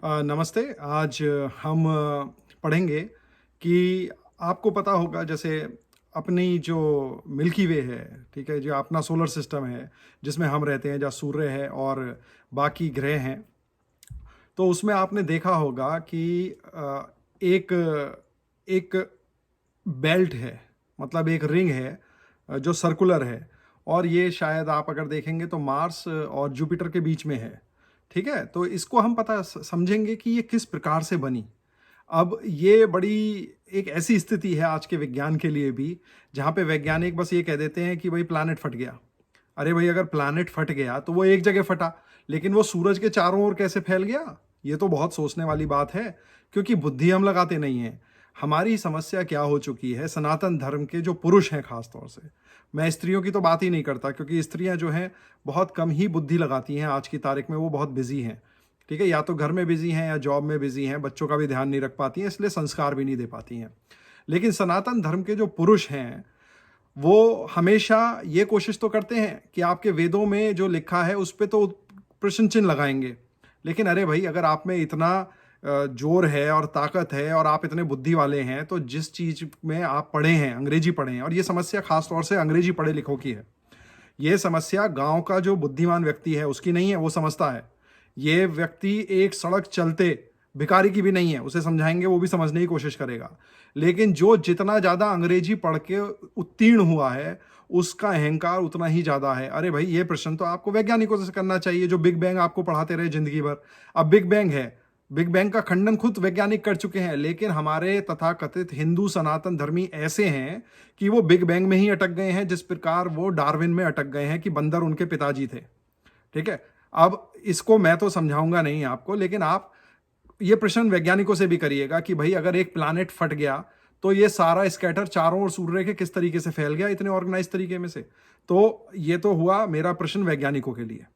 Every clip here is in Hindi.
नमस्ते। आज हम पढ़ेंगे कि आपको पता होगा जैसे अपनी जो मिल्की वे है, ठीक है? जो अपना सोलर सिस्टम है, जिसमें हम रहते हैं, जहाँ सूर्य है और बाकी ग्रह हैं। तो उसमें आपने देखा होगा कि एक एक बेल्ट है, मतलब एक रिंग है जो सर्कुलर है और ये शायद आप अगर देखेंगे तो मार्स और जुपिटर के बीच में है, ठीक है? तो इसको हम पता समझेंगे कि ये किस प्रकार से बनी। अब ये बड़ी एक ऐसी स्थिति है आज के विज्ञान के लिए भी, जहाँ पे वैज्ञानिक बस ये कह देते हैं कि भाई प्लैनेट फट गया। अरे भाई, अगर प्लैनेट फट गया तो वो एक जगह फटा, लेकिन वो सूरज के चारों ओर कैसे फैल गया? ये तो बहुत सोचने वाली बात है, क्योंकि बुद्धि हम लगाते नहीं हैं। हमारी समस्या क्या हो चुकी है, सनातन धर्म के जो पुरुष हैं खास तौर से, मैं स्त्रियों की तो बात ही नहीं करता, क्योंकि स्त्रियां जो हैं बहुत कम ही बुद्धि लगाती हैं आज की तारीख में, वो बहुत बिजी हैं। ठीक है, या तो घर में बिजी हैं या जॉब में बिजी हैं, बच्चों का भी ध्यान नहीं रख पाती हैं, इसलिए संस्कार भी नहीं दे पाती हैं। लेकिन सनातन धर्म के जो पुरुष हैं, वो हमेशा ये कोशिश तो करते हैं कि आपके वेदों में जो लिखा है उस पे तो प्रश्न चिन्ह लगाएंगे। लेकिन अरे भाई, अगर आप में इतना जोर है और ताकत है और आप इतने बुद्धि वाले हैं, तो जिस चीज में आप पढ़े हैं, अंग्रेजी पढ़े हैं, और ये समस्या खास तौर से अंग्रेजी पढ़े लिखों की है। ये समस्या गांव का जो बुद्धिमान व्यक्ति है उसकी नहीं है, वो समझता है। ये व्यक्ति एक सड़क चलते भिखारी की भी नहीं है, उसे समझाएंगे वो भी समझने की कोशिश करेगा। लेकिन जो जितना ज्यादा अंग्रेजी पढ़ के उत्तीर्ण हुआ है, उसका अहंकार उतना ही ज्यादा है। अरे भाई, ये प्रश्न तो आपको वैज्ञानिकों से करना चाहिए, जो बिग बैंग आपको पढ़ाते रहे जिंदगी भर। अब बिग बैंग है, बिग बैंग का खंडन खुद वैज्ञानिक कर चुके हैं, लेकिन हमारे तथाकथित हिंदू सनातन धर्मी ऐसे हैं कि वो बिग बैंग में ही अटक गए हैं, जिस प्रकार वो डार्विन में अटक गए हैं कि बंदर उनके पिताजी थे। ठीक है, अब इसको मैं तो समझाऊंगा नहीं आपको, लेकिन आप ये प्रश्न वैज्ञानिकों से भी करिएगा कि भाई, अगर एक प्लैनेट फट गया तो ये सारा स्कैटर चारों ओर सूर्य के किस तरीके से फैल गया इतने ऑर्गेनाइज तरीके में से। तो ये तो हुआ मेरा प्रश्न वैज्ञानिकों के लिए।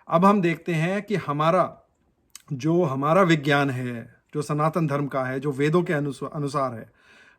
अब हम देखते हैं कि हमारा विज्ञान है, जो सनातन धर्म का है, जो वेदों के अनुसार है,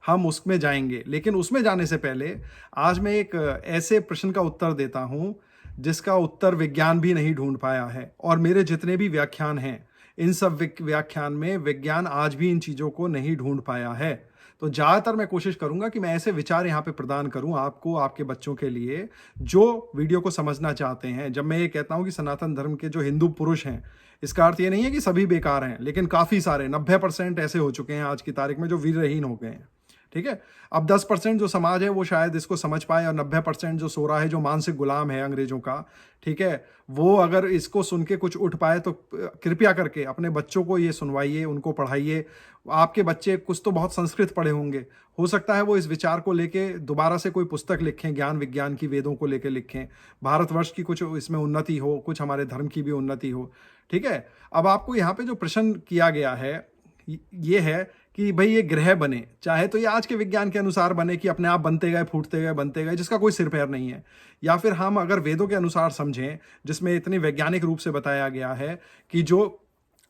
हम उसमें जाएंगे। लेकिन उसमें जाने से पहले आज मैं एक ऐसे प्रश्न का उत्तर देता हूं जिसका उत्तर विज्ञान भी नहीं ढूंढ पाया है, और मेरे जितने भी व्याख्यान हैं, इन सब व्याख्यान में विज्ञान आज भी इन चीजों को नहीं ढूंढ पाया है। तो ज्यादातर मैं कोशिश करूंगा कि मैं ऐसे विचार यहाँ पे प्रदान करूं आपको, आपके बच्चों के लिए, जो वीडियो को समझना चाहते हैं। जब मैं ये कहता हूं कि सनातन धर्म के जो हिंदू पुरुष हैं, इसका अर्थ ये नहीं है कि सभी बेकार हैं, लेकिन काफी सारे 90% ऐसे हो चुके हैं आज की तारीख में जो वीरहीन हो गए हैं। ठीक है, अब 10% जो समाज है वो शायद इसको समझ पाए, और 90% जो सो रहा है, जो मानसिक गुलाम है अंग्रेजों का, ठीक है, वो अगर इसको सुन के कुछ उठ पाए तो कृपया करके अपने बच्चों को ये सुनवाइए, उनको पढ़ाइए। आपके बच्चे कुछ तो बहुत संस्कृत पढ़े होंगे, हो सकता है वो इस विचार को लेके दोबारा से कोई पुस्तक लिखें, ज्ञान विज्ञान की, वेदों को लेके लिखें। भारतवर्ष की कुछ इसमें उन्नति हो, कुछ हमारे धर्म की भी उन्नति हो। ठीक है, अब आपको यहाँ पे जो प्रश्न किया गया है ये है कि भाई ये ग्रह बने, चाहे तो ये आज के विज्ञान के अनुसार बने कि अपने आप बनते गए, फूटते गए, बनते गए, जिसका कोई सिर पैर नहीं है, या फिर हम अगर वेदों के अनुसार समझें, जिसमें इतनी वैज्ञानिक रूप से बताया गया है कि जो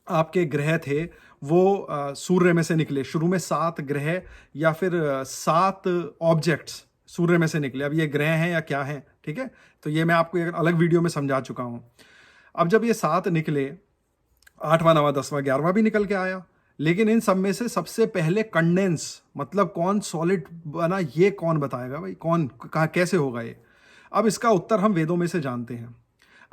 आपके ग्रह थे वो सूर्य में से निकले। शुरू में 7 ग्रह या फिर 7 ऑब्जेक्ट्स सूर्य में से निकले। अब ये ग्रह हैं या क्या हैं, ठीक है, तो ये मैं आपको एक अलग वीडियो में समझा चुका हूं। अब जब ये 7 निकले, 8वां 9वां 10वां 11वां भी निकल के आया, लेकिन इन सब में से सबसे पहले कंडेंस, मतलब कौन सॉलिड बना, ये कौन बताएगा भाई, कौन कहाँ कैसे होगा ये? अब इसका उत्तर हम वेदों में से जानते हैं।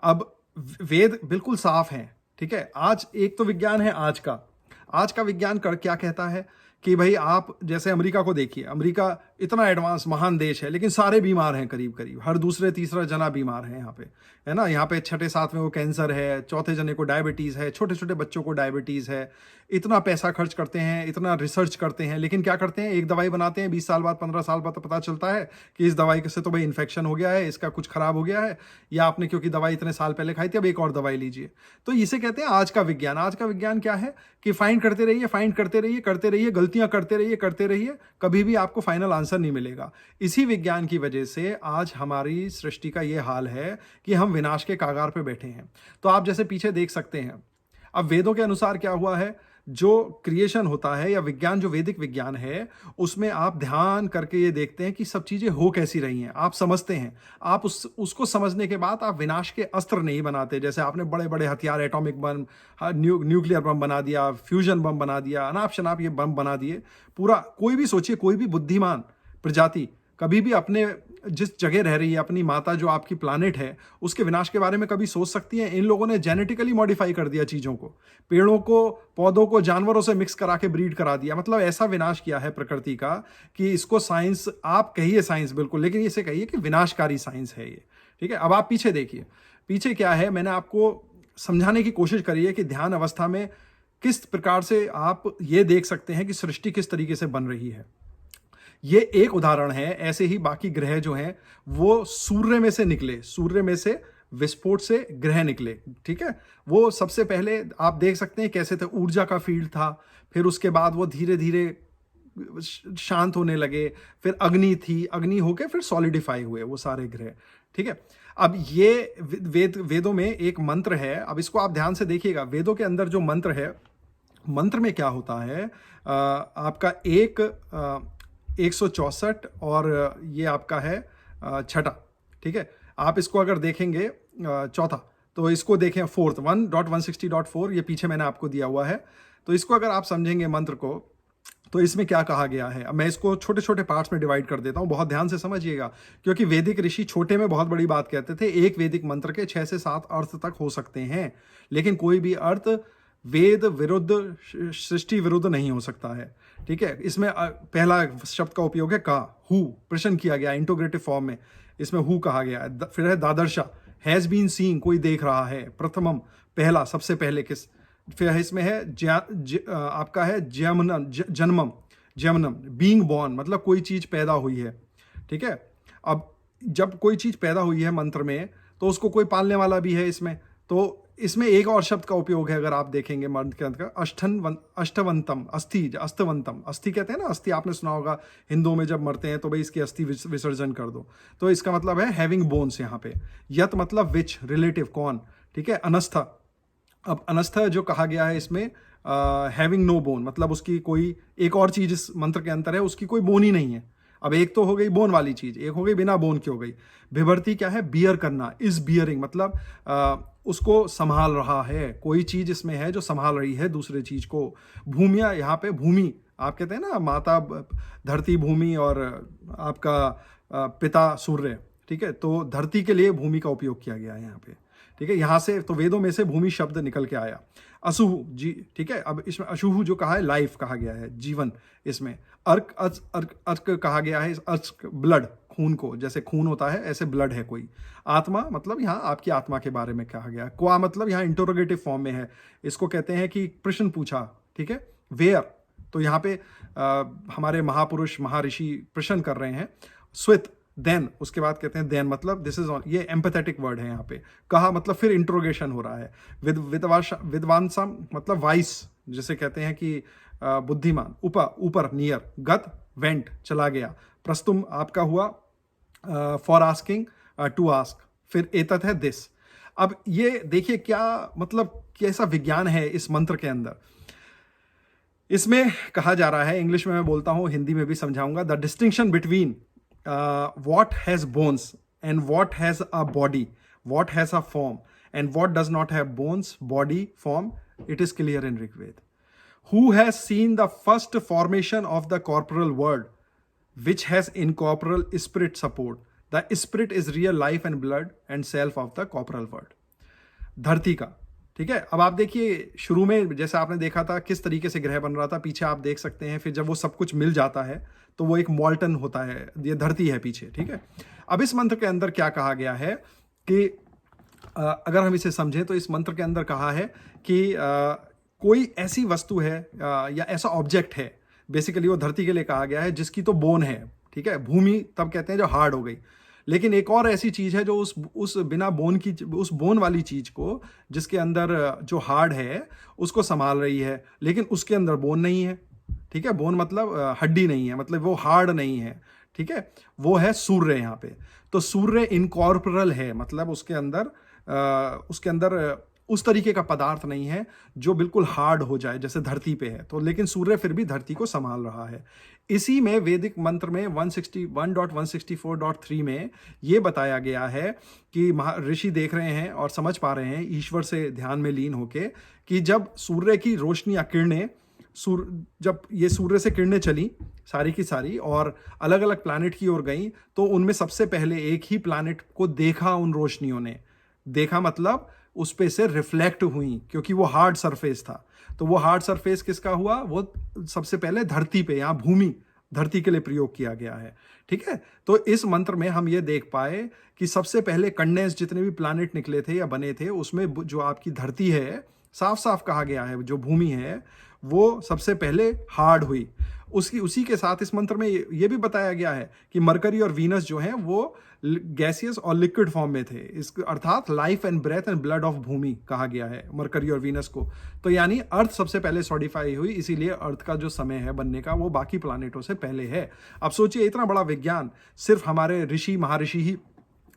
अब वेद बिल्कुल साफ हैं, ठीक है। आज एक तो विज्ञान है आज का विज्ञान कर क्या कहता है कि भाई, आप जैसे अमेरिका को देखिए, अमेरिका इतना एडवांस महान देश है, लेकिन सारे बीमार हैं, करीब करीब हर दूसरे तीसरा जना बीमार है यहाँ पे, है ना। यहाँ पे 6ठे 7वें को कैंसर है, चौथे जने को डायबिटीज है, छोटे छोटे बच्चों को डायबिटीज है। इतना पैसा खर्च करते हैं, इतना रिसर्च करते हैं, लेकिन क्या करते हैं, एक दवाई बनाते हैं, 20 साल बाद 15 साल बाद तो पता चलता है कि इस दवाई से तो भाई इन्फेक्शन हो गया है, इसका कुछ खराब हो गया है, या आपने क्योंकि दवाई इतने साल पहले खाई थी, अब एक और दवाई लीजिए। तो इसे कहते हैं आज का विज्ञान। आज का विज्ञान क्या है कि फाइंड करते रहिए, फाइंड करते रहिए, करते रहिए, गलतियां करते रहिए, कभी भी आपको फाइनल आंसर नहीं मिलेगा। इसी विज्ञान की वजह से आज हमारी सृष्टि का यह हाल है कि हम विनाश के कागार पे बैठे हैं। तो आप जैसे पीछे देख सकते हैं, अब वेदों के अनुसार क्या हुआ है, जो क्रिएशन होता है या विज्ञान जो वैदिक विज्ञान है, उसमें आप ध्यान करके ये देखते हैं कि सब चीजें हो कैसी रही हैं, आप समझते हैं। आप उसको समझने के बाद आप विनाश के अस्त्र नहीं बनाते, जैसे आपने बड़े बड़े हथियार, एटॉमिक बम, न्यूक्लियर बम बना दिया, फ्यूजन बम बना दिया, अनाप शनाप ये बम बना दिए। पूरा कोई भी सोचिए, कोई भी बुद्धिमान प्रजाति कभी भी अपने जिस जगह रह रही है, अपनी माता जो आपकी प्लानेट है, उसके विनाश के बारे में कभी सोच सकती है? इन लोगों ने जेनेटिकली मॉडिफाई कर दिया चीजों को, पेड़ों को, पौधों को जानवरों से मिक्स करा के ब्रीड करा दिया। मतलब ऐसा विनाश किया है प्रकृति का कि इसको साइंस, आप कहिए साइंस बिल्कुल, लेकिन इसे कहिए कि विनाशकारी साइंस है ये। ठीक है, अब आप पीछे देखिए, पीछे क्या है, मैंने आपको समझाने की कोशिश करी है कि ध्यान अवस्था में किस प्रकार से आप ये देख सकते हैं कि सृष्टि किस तरीके से बन रही है। ये एक उदाहरण है, ऐसे ही बाकी ग्रह जो हैं वो सूर्य में से निकले, सूर्य में से विस्फोट से ग्रह निकले। ठीक है, वो सबसे पहले आप देख सकते हैं कैसे थे, ऊर्जा का फील्ड था, फिर उसके बाद वो धीरे धीरे शांत होने लगे, फिर अग्नि थी, अग्नि होके फिर सॉलिडिफाई हुए वो सारे ग्रह। ठीक है, अब ये वेदों में एक मंत्र है, अब इसको आप ध्यान से देखिएगा। वेदों के अंदर जो मंत्र है, मंत्र में क्या होता है, आपका 164 और ये आपका है छठा। ठीक है, आप इसको अगर देखेंगे चौथा, तो इसको देखें फोर्थ 1.160.4, ये पीछे मैंने आपको दिया हुआ है। तो इसको अगर आप समझेंगे मंत्र को, तो इसमें क्या कहा गया है। अब मैं इसको छोटे छोटे पार्ट्स में डिवाइड कर देता हूं, बहुत ध्यान से समझिएगा, क्योंकि वैदिक ऋषि छोटे में बहुत बड़ी बात कहते थे। एक वैदिक मंत्र के 6 से 7 अर्थ तक हो सकते हैं, लेकिन कोई भी अर्थ वेद विरुद्ध, सृष्टि विरुद्ध नहीं हो सकता है। ठीक है, इसमें पहला शब्द का उपयोग है का, हु, प्रश्न किया गया इंटोग्रेटिव फॉर्म में, इसमें हु कहा गया है। फिर है दादर्शा, हैज बीन सीन, कोई देख रहा है। प्रथमम, पहला, सबसे पहले किस। फिर इसमें है आपका है जन्मम, जन्मम, बीइंग बॉर्न, मतलब कोई चीज पैदा हुई है। ठीक है, अब जब कोई चीज पैदा हुई है मंत्र में, तो उसको कोई पालने वाला भी है इसमें। तो इसमें एक और शब्द का उपयोग है, अगर आप देखेंगे मंत्र के अंदर, अष्टवंतम, अस्थि, अस्तवंतम, अस्थि कहते हैं ना, अस्थि आपने सुना होगा, हिंदुओं में जब मरते हैं तो भाई इसकी अस्थि विसर्जन कर दो, तो इसका मतलब है हैविंग बोन्स यहाँ पे। यत मतलब विच, रिलेटिव, कौन। ठीक है, अनस्था, अब अनस्था जो कहा गया है इसमें, हैविंग नो बोन, मतलब उसकी कोई एक और चीज इस मंत्र के अंदर है, उसकी कोई बोन ही नहीं है। अब एक तो हो गई बोन वाली चीज, एक हो गई बिना बोन की हो गई। बिभर्ती क्या है, बियर करना, इज बियरिंग, मतलब उसको संभाल रहा है, कोई चीज इसमें है जो संभाल रही है दूसरे चीज को। भूमिया, यहाँ पे भूमि, आप कहते हैं ना माता धरती, भूमि, और आपका पिता सूर्य। ठीक है, तो धरती के लिए भूमि का उपयोग किया गया है यहाँ पे। ठीक है, यहाँ से तो वेदों में से भूमि शब्द निकल के आया। असुहु जी, ठीक है, अब इसमें अशुहु जो कहा है, लाइफ कहा गया है, जीवन। इसमें अर्क, अर्क कहा गया है, अर्क ब्लड, खून को, जैसे खून होता है ऐसे ब्लड है कोई। आत्मा, मतलब यहाँ आपकी आत्मा के बारे में कहा गया। क्वा मतलब यहाँ इंटरोगेटिव फॉर्म में है, इसको कहते हैं कि प्रश्न पूछा। ठीक है, वेयर, तो यहाँ पे हमारे महापुरुष महर्षि प्रश्न कर रहे हैं। स्वित, देन, उसके बाद कहते हैं देन, मतलब दिस इज ऑन, ये एम्पैथेटिक वर्ड है यहाँ पे। कहा मतलब फिर इंट्रोगेशन हो रहा है। विद्वांसा मतलब वाइस, जिसे कहते हैं कि बुद्धिमान। उपा, ऊपर, नियर। गत, वेंट, चला गया। प्रस्तुम आपका हुआ फॉर आस्किंग, टू आस्क। फिर एतत है दिस। अब ये देखिए क्या मतलब कैसा विज्ञान है इस मंत्र के अंदर। इसमें कहा जा रहा है, इंग्लिश में मैं बोलता हूं, हिंदी में भी समझाऊंगा। The distinction between what has bones and what has a body, what has a form and what does not have bones, body, form, it is clear in Rigved. Who has seen the first formation of the corporal world, which has incorporeal spirit support? The spirit is real life and blood and self of the corporal world. धरती का, ठीक है। अब आप देखिए शुरू में जैसे आपने देखा था किस तरीके से ग्रह बन रहा था, पीछे आप देख सकते हैं। फिर जब वो सब कुछ मिल जाता है तो वो एक मॉल्टन होता है, ये धरती है पीछे, ठीक है। अब इस मंत्र के अंदर क्या कहा गया है कि अगर हम इसे समझें तो इस मंत्र के अंदर कहा है कि कोई ऐसी वस्तु है या ऐसा ऑब्जेक्ट है, बेसिकली वो धरती के लिए कहा गया है, जिसकी तो बोन है, ठीक है। भूमि तब कहते हैं जो हार्ड हो गई, लेकिन एक और ऐसी चीज है जो उस बिना बोन की, उस बोन वाली चीज को, जिसके अंदर जो हार्ड है उसको संभाल रही है, लेकिन उसके अंदर बोन नहीं है, ठीक है। बोन मतलब हड्डी नहीं है, मतलब वो हार्ड नहीं है, ठीक है। वो है सूर्य यहाँ पे। तो सूर्य इनकॉर्पोरल है, मतलब उसके अंदर उस तरीके का पदार्थ नहीं है जो बिल्कुल हार्ड हो जाए जैसे धरती पे है, तो लेकिन सूर्य फिर भी धरती को संभाल रहा है। इसी में वैदिक मंत्र में 161.164.3 में ये बताया गया है कि ऋषि देख रहे हैं और समझ पा रहे हैं ईश्वर से ध्यान में लीन होके कि जब सूर्य की रोशनी या किरणें जब ये सूर्य से किरणें चली सारी की सारी और अलग अलग प्लैनेट की ओर गई, तो उनमें सबसे पहले एक ही प्लैनेट को देखा उन रोशनियों ने। देखा मतलब उस पे से रिफ्लेक्ट हुई, क्योंकि वो हार्ड सरफेस था। तो वो हार्ड सरफेस किसका हुआ? वो सबसे पहले धरती पे, यहाँ भूमि धरती के लिए प्रयोग किया गया है। ठीक है, तो इस मंत्र में हम ये देख पाए कि सबसे पहले कंडेंस जितने भी प्लैनेट निकले थे या बने थे, उसमें जो आपकी धरती है, साफ साफ कहा गया है जो भूमि है वो सबसे पहले हार्ड हुई। उसी के साथ इस मंत्र में ये भी बताया गया है कि मरकरी और वीनस जो हैं वो गैसियस और लिक्विड फॉर्म में थे, इस अर्थात life and breath and blood of भूमि कहा गया है मरकरी और वीनस को। तो यानी अर्थ सबसे पहले सॉलिडिफाई हुई, इसीलिए अर्थ का जो समय है बनने का वो बाकी प्लानिटों से पहले है। अब सोचिए, इतना बड़ा विज्ञान सिर्फ हमारे ऋषि महर्षि ही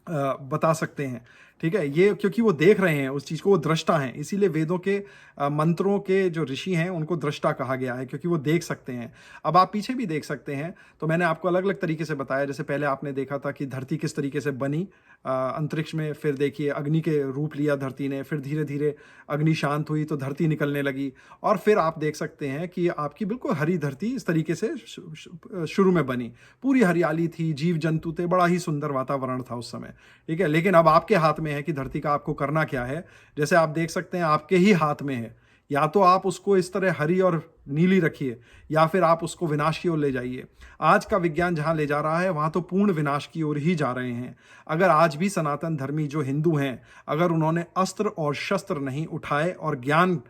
बता सकते हैं। ठीक है, ये क्योंकि वो देख रहे हैं उस चीज को, वो दृष्टा हैं, इसीलिए वेदों के मंत्रों के जो ऋषि हैं उनको दृष्टा कहा गया है, क्योंकि वो देख सकते हैं। अब आप पीछे भी देख सकते हैं, तो मैंने आपको अलग अलग तरीके से बताया। जैसे पहले आपने देखा था कि धरती किस तरीके से बनी अंतरिक्ष में, फिर देखिए अग्नि के रूप लिया धरती ने, फिर धीरे धीरे अग्नि शांत हुई तो धरती निकलने लगी, और फिर आप देख सकते हैं कि आपकी बिल्कुल हरी धरती इस तरीके से शुरू में बनी। पूरी हरियाली थी, जीव जंतु थे, बड़ा ही सुंदर वातावरण था उस समय। ठीक है, लेकिन अब आपके हाथ में है कि धरती का आपको करना क्या है। जैसे आप देख सकते हैं आपके ही हाथ में है, या तो आप उसको इस तरह हरी और नीली रखिए, या फिर आप उसको विनाश की ओर ले जाइए। आज का विज्ञान जहां ले जा रहा है वहां तो पूर्ण विनाश की ओर ही जा रहे हैं। अगर आज भी सनातन धर्मी जो हिंदू हैं, अगर उन्होंने अस्त्र और शस्त्र नहीं उठाए और ज्ञान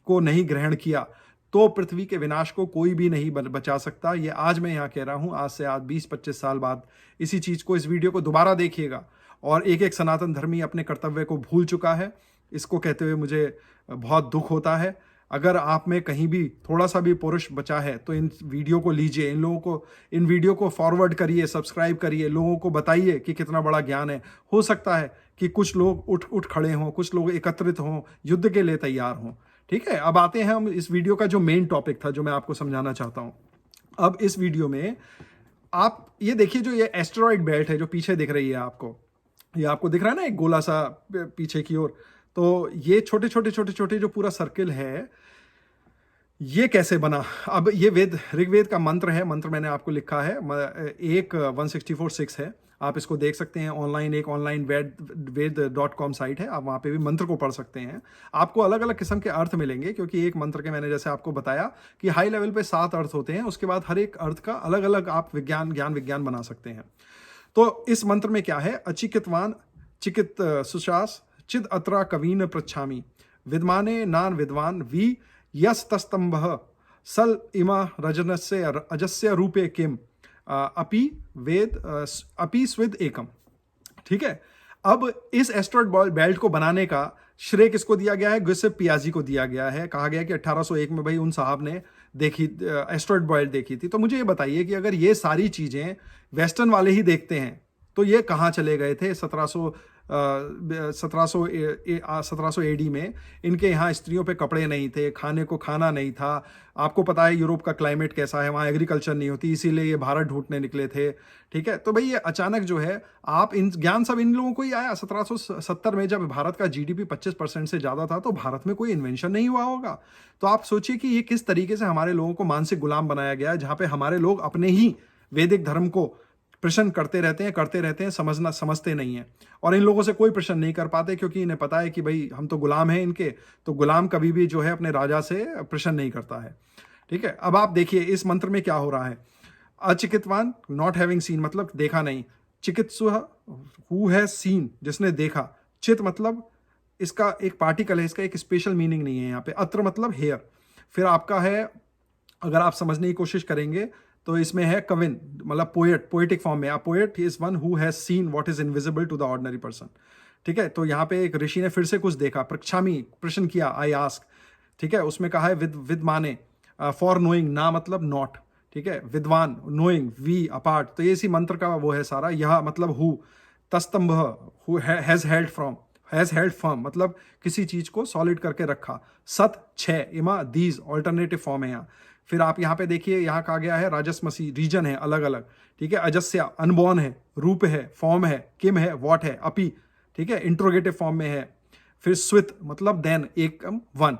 को नहीं ग्रहण किया, तो पृथ्वी के विनाश को कोई भी नहीं बचा सकता। ये आज मैं यहाँ कह रहा हूँ, आज से आज 20-25 साल बाद इसी चीज को, इस वीडियो को दोबारा देखिएगा, और एक एक सनातन धर्मी अपने कर्तव्य को भूल चुका है। इसको कहते हुए मुझे बहुत दुख होता है। अगर आप में कहीं भी थोड़ा सा भी पुरुष बचा है तो इन वीडियो को लीजिए, इन वीडियो को फॉरवर्ड करिए, सब्सक्राइब करिए, लोगों को बताइए कि कितना बड़ा ज्ञान है। हो सकता है कि कुछ लोग उठ खड़े हों, कुछ लोग एकत्रित हों, युद्ध के लिए तैयार हों। ठीक है, अब आते हैं हम इस वीडियो का जो मेन टॉपिक था, जो मैं आपको समझाना चाहता हूं। अब इस वीडियो में आप ये देखिए, जो ये एस्टेरॉइड बेल्ट है जो पीछे दिख रही है आपको, ये आपको दिख रहा है ना एक गोला सा पीछे की ओर, तो ये छोटे छोटे जो पूरा सर्किल है, ये कैसे बना? अब ये ऋग्वेद का मंत्र है, मंत्र मैंने आपको लिखा है, एक 164.6 है, आप इसको देख सकते हैं ऑनलाइन। एक ऑनलाइन वेद.com साइट है, आप वहाँ पे भी मंत्र को पढ़ सकते हैं। आपको अलग अलग किस्म के अर्थ मिलेंगे, क्योंकि एक मंत्र के मैंने जैसे आपको बताया कि हाई लेवल पे 7 अर्थ होते हैं, उसके बाद हर एक अर्थ का अलग अलग आप ज्ञान विज्ञान बना सकते हैं। तो इस मंत्र में क्या है? अचिकितवान चिकित सुशास चिद अत्रा कवीन पृच्छामि विद्माने नान विद्वान वी यस तस्तंभः सल इमा रजनस्य अजस्य रूपे किम अपि स्विद एकम। ठीक है, अब इस एस्टेरॉइड बेल्ट को बनाने का श्रेय किसको दिया गया है? गुसेप पियाजी को दिया गया है। कहा गया कि 1801 में भाई उन साहब ने देखी, एस्टेरॉइड बेल्ट देखी थी। तो मुझे ये बताइए कि अगर ये सारी चीजें वेस्टर्न वाले ही देखते हैं, तो ये कहाँ चले गए थे 1700 एडी में? इनके यहाँ स्त्रियों पे कपड़े नहीं थे, खाने को खाना नहीं था। आपको पता है यूरोप का क्लाइमेट कैसा है, वहाँ एग्रीकल्चर नहीं होती, इसीलिए ये भारत ढूंढने निकले थे। ठीक है, तो भाई ये अचानक जो है, आप इन ज्ञान सब इन लोगों को ही आया 1770 में, जब भारत का जीडीपी 25% से ज़्यादा था, तो भारत में कोई इन्वेंशन नहीं हुआ होगा। तो आप सोचिए कि ये किस तरीके से हमारे लोगों को मानसिक गुलाम बनाया गया है, जहाँ पे हमारे लोग अपने ही वैदिक धर्म को प्रश्न करते रहते हैं, समझते नहीं है। और इन लोगों से कोई प्रश्न नहीं कर पाते, क्योंकि इन्हें पता है कि भाई हम तो गुलाम हैं इनके, तो गुलाम कभी भी जो है अपने राजा से प्रश्न नहीं करता है। ठीक है, अब आप देखिए इस मंत्र में क्या हो रहा है। अचिकितवान, नॉट हैविंग सीन मतलब देखा नहीं, चिकित्सु हु हैज सीन जिसने देखा, चित मतलब इसका एक पार्टिकल है, इसका एक स्पेशल मीनिंग नहीं है यहाँ पे, अत्र मतलब हेयर। फिर आपका है, अगर आप समझने की कोशिश करेंगे तो इसमें है कविन, मतलब पोएटिक फॉर्म में। Poet is one who has seen what is invisible to the ordinary person. ठीक है, तो यहाँ पे एक ऋषि ने फिर से कुछ देखा, प्रक्षामी प्रश्न किया, आई आस्क। ठीक है, उसमें कहा है विद माने फॉर नोइंग, ना मतलब नॉट। ठीक है, विद्वान नोइंग, वी अपार्ट। तो ये इसी मंत्र का वो है सारा। यह मतलब हु, तस्तंभ who has held from, has held firm मतलब किसी चीज़ को सॉलिड करके रखा। सत 6 इमा दीज ऑल्टरनेटिव फॉर्म है यहाँ। फिर आप यहाँ पे देखिए, यहाँ कहा गया है राजसमसी रीजन है अलग अलग, ठीक है। अजस्या अनबॉर्न है, रूप है, फॉर्म है, किम है, वॉट है, अपी, ठीक है, इंट्रोगेटिव फॉर्म में है। फिर स्वित मतलब देन, एकम, वन।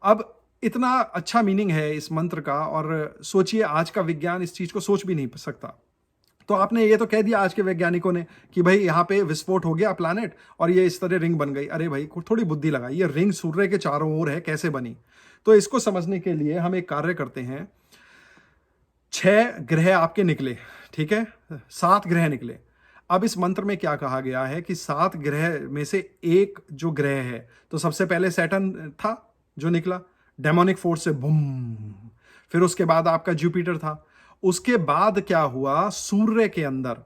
अब इतना अच्छा मीनिंग है इस मंत्र का, और सोचिए आज का विज्ञान इस चीज को सोच भी नहीं सकता। तो आपने ये तो कह दिया आज के वैज्ञानिकों ने कि भाई यहाँ पे विस्फोट हो गया प्लैनेट और ये इस तरह रिंग बन गई। अरे भाई थोड़ी बुद्धि लगा, ये रिंग सूर्य के चारों ओर है, कैसे बनी? तो इसको समझने के लिए हम एक कार्य करते हैं। 6 ग्रह आपके निकले, ठीक है, 7 ग्रह निकले। अब इस मंत्र में क्या कहा गया है कि 7 ग्रह में से एक जो ग्रह है, तो सबसे पहले सैटर्न था जो निकला डेमोनिक फोर्स से, बूम। फिर उसके बाद आपका जुपिटर था। उसके बाद क्या हुआ, सूर्य के अंदर,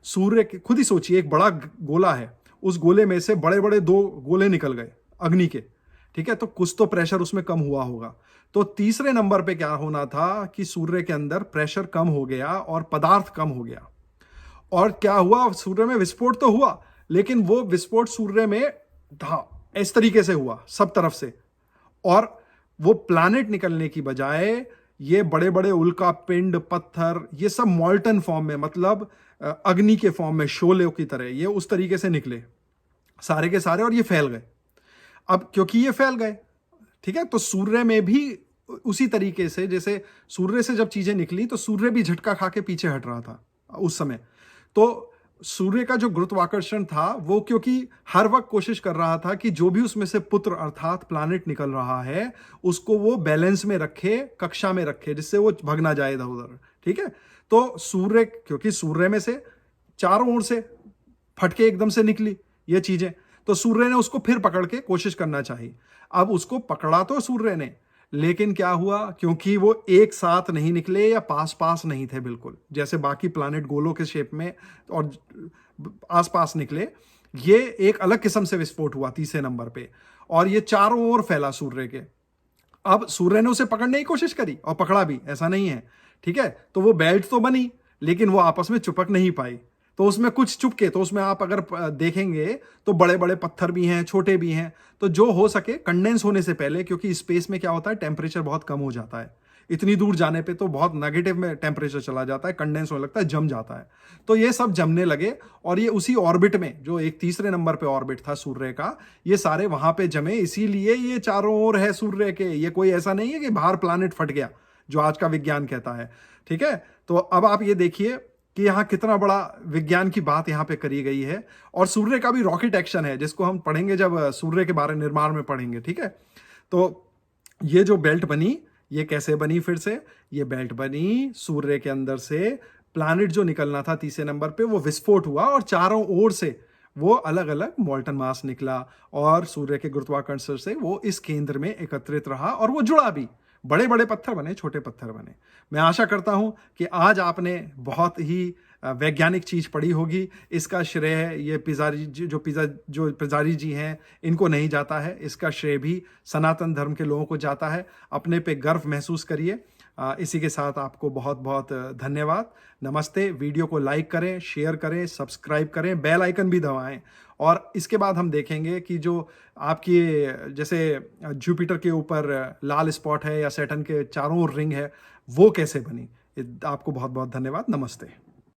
सूर्य के, खुद ही सोचिए एक बड़ा गोला है, उस गोले में से बड़े बड़े 2 गोले निकल गए अग्नि के, ठीक है। तो कुछ तो प्रेशर उसमें कम हुआ होगा। तो तीसरे नंबर पे क्या होना था कि सूर्य के अंदर प्रेशर कम हो गया और पदार्थ कम हो गया। और क्या हुआ, सूर्य में विस्फोट तो हुआ, लेकिन वो विस्फोट सूर्य में था इस तरीके से हुआ सब तरफ से, और वो प्लैनेट निकलने की बजाय ये बड़े बड़े उल्का पिंड, पत्थर, ये सब मॉल्टन फॉर्म में, मतलब अग्नि के फॉर्म में, शोले की तरह, ये उस तरीके से निकले सारे के सारे, और ये फैल गए। अब क्योंकि ये फैल गए, ठीक है, तो सूर्य में भी उसी तरीके से, जैसे सूर्य से जब चीजें निकली तो सूर्य भी झटका खा के पीछे हट रहा था उस समय। तो सूर्य का जो गुरुत्वाकर्षण था वो, क्योंकि हर वक्त कोशिश कर रहा था कि जो भी उसमें से पुत्र अर्थात प्लैनेट निकल रहा है उसको वो बैलेंस में रखे, कक्षा में रखे, जिससे वो भग ना जाए इधर उधर, ठीक है। तो सूर्य, क्योंकि सूर्य में से चारों ओर से फटके एकदम से निकली ये चीजें, तो सूर्य ने उसको फिर पकड़ के कोशिश करना चाहिए। अब उसको पकड़ा तो सूर्य ने, लेकिन क्या हुआ, क्योंकि वो एक साथ नहीं निकले या पास पास नहीं थे बिल्कुल, जैसे बाकी प्लैनेट गोलों के शेप में और आस पास निकले, ये एक अलग किस्म से विस्फोट हुआ तीसरे नंबर पे, और ये चारों ओर फैला सूर्य के। अब सूर्य ने उसे पकड़ने की कोशिश करी और पकड़ा भी, ऐसा नहीं है, ठीक है। तो वो बेल्ट तो बनी, लेकिन वो आपस में चिपक नहीं पाई, तो उसमें कुछ चुपके, तो उसमें आप अगर देखेंगे तो बड़े बड़े पत्थर भी हैं, छोटे भी हैं। तो जो हो सके कंडेंस होने से पहले, क्योंकि स्पेस में क्या होता है, टेम्परेचर बहुत कम हो जाता है, इतनी दूर जाने पे तो बहुत नेगेटिव में टेम्परेचर चला जाता है, कंडेंस होने लगता है, जम जाता है। तो ये सब जमने लगे, और ये उसी ऑर्बिट में, जो एक तीसरे नंबर पे ऑर्बिट था सूर्य का, ये सारे वहां पे जमे, इसीलिए ये चारों ओर है सूर्य के। ये कोई ऐसा नहीं है कि बाहर प्लैनेट फट गया, जो आज का विज्ञान कहता है, ठीक है। तो अब आप ये देखिए कि यहाँ कितना बड़ा विज्ञान की बात यहाँ पे करी गई है। और सूर्य का भी रॉकेट एक्शन है, जिसको हम पढ़ेंगे जब सूर्य के बारे निर्माण में पढ़ेंगे, ठीक है। तो ये जो बेल्ट बनी, ये कैसे बनी, फिर से ये बेल्ट बनी सूर्य के अंदर से, प्लैनेट जो निकलना था तीसरे नंबर पे वो विस्फोट हुआ, और चारों ओर से वो अलग अलग मॉल्टन मास निकला, और सूर्य के गुरुत्वाकर्षण से वो इस केंद्र में एकत्रित रहा, और वो जुड़ा भी, बड़े बड़े पत्थर बने, छोटे पत्थर बने। मैं आशा करता हूं कि आज आपने बहुत ही वैज्ञानिक चीज पढ़ी होगी। इसका श्रेय ये पिजारी जी हैं, इनको नहीं जाता है, इसका श्रेय भी सनातन धर्म के लोगों को जाता है। अपने पे गर्व महसूस करिए। इसी के साथ आपको बहुत बहुत धन्यवाद। नमस्ते। वीडियो को लाइक करें, शेयर करें, सब्सक्राइब करें, बेल आइकन भी दबाएं। और इसके बाद हम देखेंगे कि जो आपकी, जैसे जुपिटर के ऊपर लाल स्पॉट है या सैटर्न के चारों ओर रिंग है, वो कैसे बनी। आपको बहुत बहुत धन्यवाद। नमस्ते।